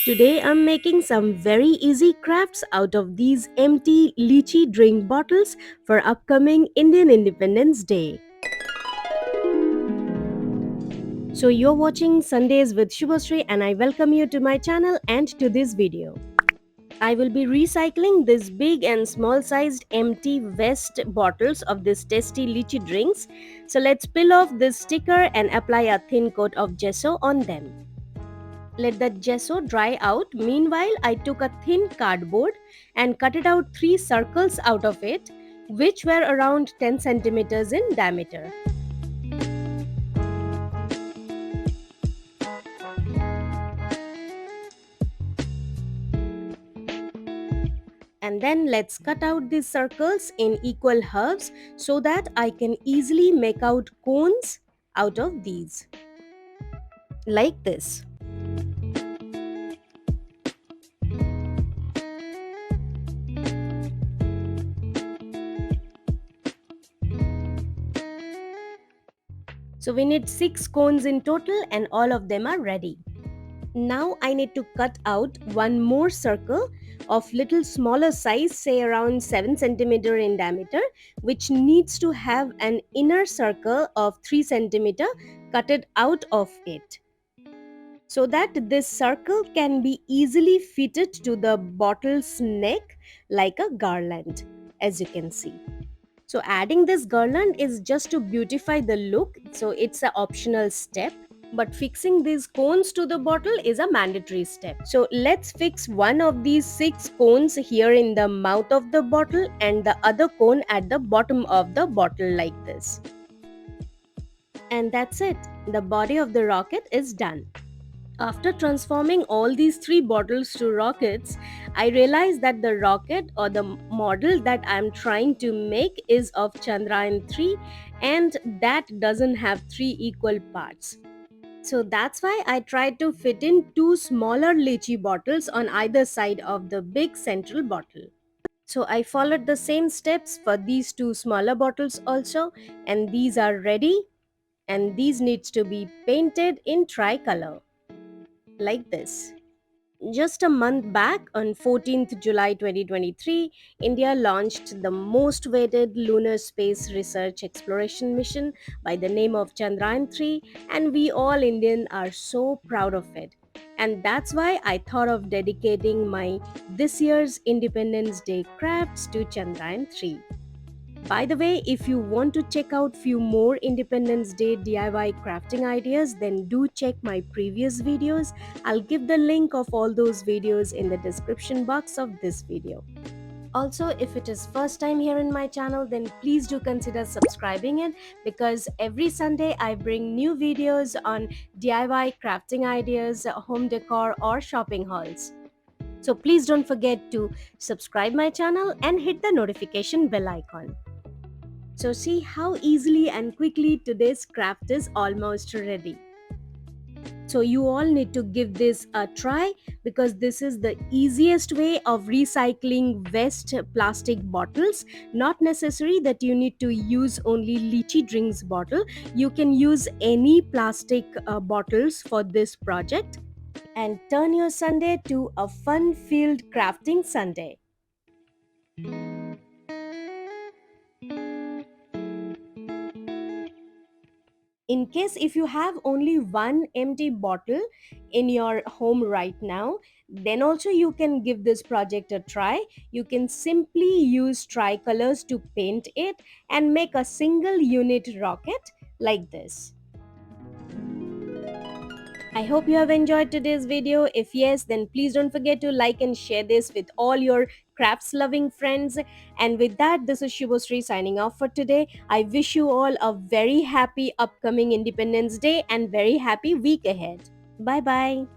Today I'm making some very easy crafts out of these empty lychee drink bottles for upcoming Indian Independence Day. So you're watching Sundays with Subhasree and I welcome you to my channel and to this video. I will be recycling these big and small sized empty West bottles of this tasty lychee drinks. So let's peel off this sticker and apply a thin coat of gesso on them. Let the gesso dry out. Meanwhile, I took a thin cardboard and cut it out three circles out of it, which were around 10 centimeters in diameter. And then let's cut out these circles in equal halves so that I can easily make out cones out of these. Like this. So we need 6 cones in total and all of them are ready. Now I need to cut out one more circle of little smaller size, say around 7 centimeter in diameter, which needs to have an inner circle of 3 centimeter cutted out of it, so that this circle can be easily fitted to the bottle's neck like a garland, as you can see. So adding this garland is just to beautify the look, so it's an optional step. But fixing these cones to the bottle is a mandatory step. So let's fix one of these 6 cones here in the mouth of the bottle and the other cone at the bottom of the bottle like this. And that's it. The body of the rocket is done. After transforming all these 3 bottles to rockets, I realized that the rocket or the model that I'm trying to make is of Chandrayaan 3 and that doesn't have 3 equal parts. So that's why I tried to fit in 2 smaller lychee bottles on either side of the big central bottle. So I followed the same steps for these 2 smaller bottles also, and these are ready, and these needs to be painted in tricolor like this. Just a month back, on 14th July 2023, India launched the most awaited lunar space research exploration mission by the name of Chandrayaan 3, and we all Indians are so proud of it. And that's why I thought of dedicating my this year's Independence Day crafts to Chandrayaan 3. By the way, if you want to check out few more Independence Day DIY crafting ideas, then do check my previous videos. I'll give the link of all those videos in the description box of this video. Also, if it is first time here in my channel, then please do consider subscribing it, because every Sunday I bring new videos on DIY crafting ideas, home decor or shopping hauls. So please don't forget to subscribe my channel and hit the notification bell icon. So see how easily and quickly today's craft is almost ready. So you all need to give this a try, because this is the easiest way of recycling waste plastic bottles. Not necessary that you need to use only lychee drinks bottle. You can use any plastic bottles for this project and turn your Sunday to a fun-filled crafting Sunday. In case if you have only one empty bottle in your home right now, then also you can give this project a try. You can simply use tricolors to paint it and make a single unit rocket like this. I hope you have enjoyed today's video. If yes, then please don't forget to like and share this with all your crafts loving friends. And with that, this is Shubhasree signing off for today. I wish you all a very happy upcoming Independence Day and very happy week ahead. Bye bye.